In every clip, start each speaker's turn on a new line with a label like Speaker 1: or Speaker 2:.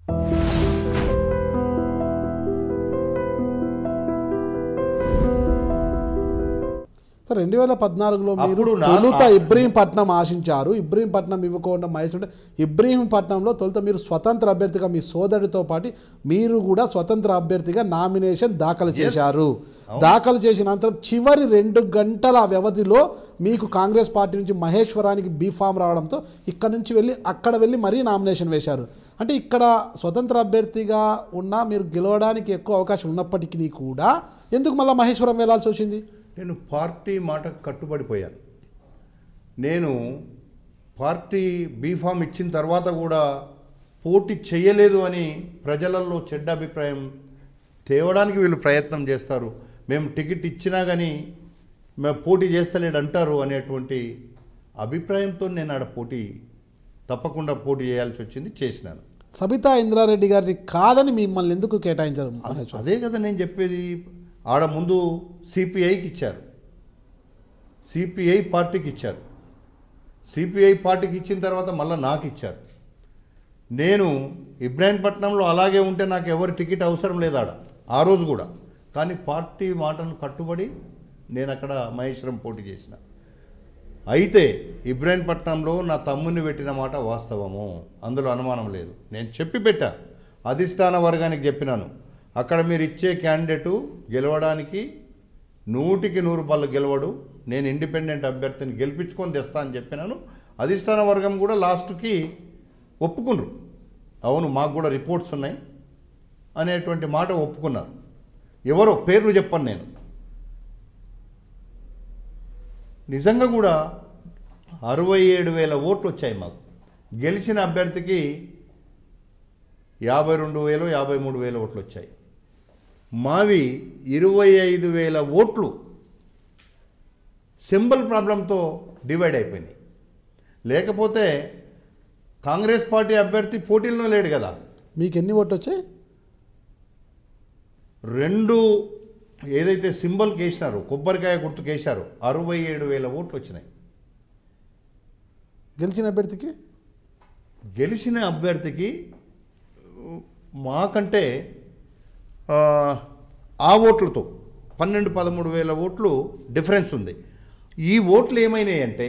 Speaker 1: Sir 2014లో మీరు తొలుత ఇబ్రహీంపట్నం ఆశించారు. ఇబ్రహీంపట్నం ఇవ్వకుండా మహేశ్వర ఇబ్రహీంపట్నంలో తొలుత మీరు స్వతంత్ర అభ్యర్థిగా మీ సోదరుడితో పాటు మీరు కూడా స్వతంత్ర అభ్యర్థిగా నామినేషన్ దాఖలు చేశారు. దాఖలు చేసిన అనంతరం చివరి 2 గంటల వ్యవధిలో మీకు కాంగ్రెస్ పార్టీ నుంచి మహేశ్వరానికి బీఫామ్ రావడంతో ఇక్కడ నుంచి అక్కడ వెళ్ళి మరీ నామినేషన్ వేశారు. అంటే ఇక్కడ స్వతంత్ర అభ్యర్థిగా ఉన్న మీరు గెలవడానికి ఎక్కువ అవకాశం ఉన్నప్పటికీ కూడా ఎందుకు మళ్ళీ మహేశ్వరం వెళ్లాల్సి వచ్చింది?
Speaker 2: నేను పార్టీ మాటకు కట్టుబడిపోయాను. నేను పార్టీ బీఫామ్ ఇచ్చిన తర్వాత కూడా పోటీ చేయలేదు అని ప్రజలలో చెడ్డ అభిప్రాయం తేవడానికి వీళ్ళు ప్రయత్నం చేస్తారు. మేము టికెట్ ఇచ్చినా కానీ మేము పోటీ చేస్తలేడు అంటారు అనేటువంటి అభిప్రాయంతో నేను ఆడ తప్పకుండా పోటీ చేయాల్సి వచ్చింది, చేసినాను.
Speaker 1: సబితా ఇంద్రారెడ్డి గారిని కాదని మిమ్మల్ని ఎందుకు కేటాయించారు?
Speaker 2: అదే కదా నేను చెప్పేది. ఆడ ముందు సిపిఐకి ఇచ్చారు, సిపిఐ పార్టీకి ఇచ్చారు. సిపిఐ పార్టీకి ఇచ్చిన తర్వాత మళ్ళీ నాకు ఇచ్చారు. నేను ఇబ్రాహీంపట్నంలో అలాగే ఉంటే నాకు ఎవరి టికెట్ అవసరం లేదు ఆడ ఆ రోజు కూడా. కానీ పార్టీ మాటను కట్టుబడి నేను అక్కడ మహేశ్వరం పోటీ చేసిన. అయితే ఇబ్రాహీంపట్నంలో నా తమ్ముని పెట్టిన మాట వాస్తవము, అందులో అనుమానం లేదు. నేను చెప్పి పెట్టా, అధిష్టాన వర్గానికి చెప్పినాను, అక్కడ మీరు ఇచ్చే క్యాండిడేటు గెలవడానికి 100కి 100 రూపాయలు గెలవడు, నేను ఇండిపెండెంట్ అభ్యర్థిని గెలిపించుకొని తెస్తా అని చెప్పినాను. అధిష్టాన వర్గం కూడా లాస్ట్కి ఒప్పుకున్నారు. అవును మాకు కూడా రిపోర్ట్స్ ఉన్నాయి అనేటువంటి మాట ఒప్పుకున్నారు. ఎవరో పేర్లు చెప్పను నేను. నిజంగా కూడా 67,000 ఓట్లు వచ్చాయి మాకు. గెలిచిన అభ్యర్థికి 52,000 53,000 ఓట్లు వచ్చాయి. మావి 25,000 ఓట్లు సింబల్ ప్రాబ్లంతో డివైడ్ అయిపోయినాయి. లేకపోతే కాంగ్రెస్ పార్టీ అభ్యర్థి పోటీల్లో లేడు కదా.
Speaker 1: మీకు ఎన్ని ఓట్లు వచ్చాయి?
Speaker 2: 2 ఏదైతే సింబల్కి వేసినారో, కొబ్బరికాయ గుర్తుకు వేశారో 67,000 ఓట్లు వచ్చినాయి. గెలిచిన అభ్యర్థికి మాకంటే ఆ ఓట్లతో 12-13,000 ఓట్లు డిఫరెన్స్ ఉంది. ఈ ఓట్లు ఏమైనాయి అంటే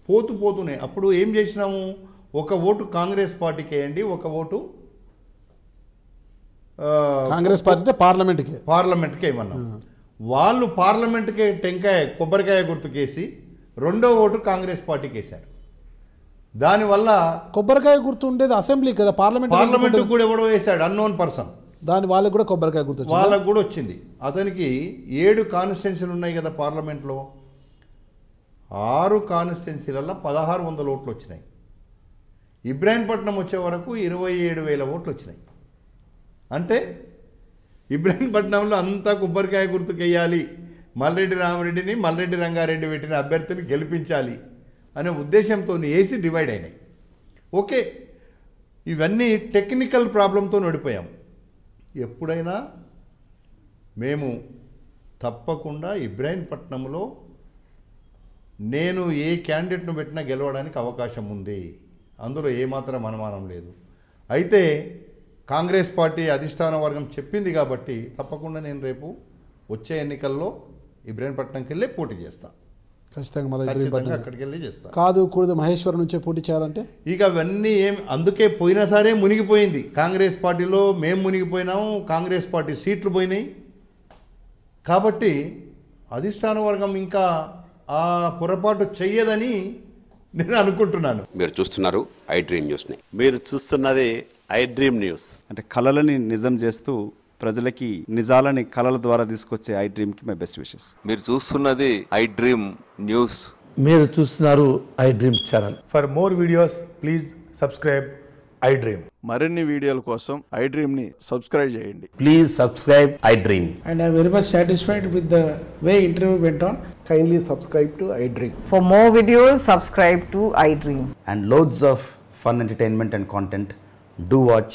Speaker 2: పోతూనే అప్పుడు ఏం చేసినాము, ఒక ఓటు కాంగ్రెస్ పార్టీకి వేయండి, ఒక ఓటు
Speaker 1: కాంగ్రెస్ పార్టీ పార్లమెంట్కి
Speaker 2: ఏమన్నాం. వాళ్ళు పార్లమెంట్కి కొబ్బరికాయ గుర్తుకేసి 2వ ఓటు కాంగ్రెస్ పార్టీకి వేశారు. దానివల్ల
Speaker 1: కొబ్బరికాయ గుర్తు ఉండేది అసెంబ్లీ కదా,
Speaker 2: పార్లమెంట్ కూడా ఎవడో వేశాడు, అన్నోన్ పర్సన్.
Speaker 1: దాని వాళ్ళకి కూడా కొబ్బరికాయ గుర్తు
Speaker 2: వాళ్ళకు కూడా వచ్చింది. అతనికి 7 కాన్స్టిట్యున్సీలు ఉన్నాయి కదా పార్లమెంట్లో. 6 కాన్స్టిట్యున్సీలలో 1,600 ఓట్లు వచ్చినాయి. ఇబ్రాహీంపట్నం వచ్చే వరకు 27,000 ఓట్లు వచ్చినాయి. అంటే ఇబ్రాహీంపట్నంలో అంతా కొబ్బరికాయ గుర్తుకెయ్యాలి, మల్రెడ్డి రామరెడ్డిని మల్రెడ్డి రంగారెడ్డి పెట్టిన అభ్యర్థిని గెలిపించాలి అనే ఉద్దేశంతో వేసి డివైడ్ అయినాయి. ఓకే, ఇవన్నీ టెక్నికల్ ప్రాబ్లంతో నడిపోయాం. ఎప్పుడైనా మేము తప్పకుండా ఇబ్రాహీంపట్నంలో నేను ఏ క్యాండిడేట్ను పెట్టినా గెలవడానికి అవకాశం ఉంది, అందులో ఏమాత్రం అనుమానం లేదు. అయితే కాంగ్రెస్ పార్టీ అధిష్టాన వర్గం చెప్పింది కాబట్టి తప్పకుండా నేను రేపు వచ్చే ఎన్నికల్లో ఇబ్రాహీంపట్నంకి వెళ్ళి పోటీ చేస్తాను. ఖచ్చితంగా అక్కడికి వెళ్ళి చేస్తాను.
Speaker 1: కూడదు మహేశ్వరం నుంచే పోటీ చేయాలంటే
Speaker 2: ఇక అవన్నీ అందుకే పోయినా సరే మునిగిపోయింది. కాంగ్రెస్ పార్టీలో మేము మునిగిపోయినాము, కాంగ్రెస్ పార్టీ సీట్లు పోయినాయి. కాబట్టి అధిష్టాన వర్గం ఇంకా ఆ పొరపాటు చెయ్యదని నేను అనుకుంటున్నాను.
Speaker 3: మీరు చూస్తున్నారు ఐ డ్రీమ్ న్యూస్ని.
Speaker 4: మీరు చూస్తున్నది ఐ డ్రీమ్ న్యూస్.
Speaker 5: అంటే కళలని నిజం చేస్తూ ప్రజలకి నిజాలని కళల ద్వారా తీసుకొచ్చే ఐ డ్రీమ్కి మై బెస్ట్ విషెస్.
Speaker 3: మీరు చూస్తున్నది ఐ డ్రీమ్ న్యూస్.
Speaker 6: మీరు చూస్తున్నారు I dream channel.
Speaker 7: For more videos please subscribe I dream.
Speaker 4: మరిన్ని వీడియోల కోసం ఐ డ్రీమ్ని సబ్స్క్రైబ్ చేయండి.
Speaker 6: Please subscribe I dream.
Speaker 8: And I am very much satisfied with the way interview went on.
Speaker 7: Kindly subscribe to I Dream.
Speaker 9: For more videos, subscribe to I Dream.
Speaker 6: And loads of fun entertainment and content. Do watch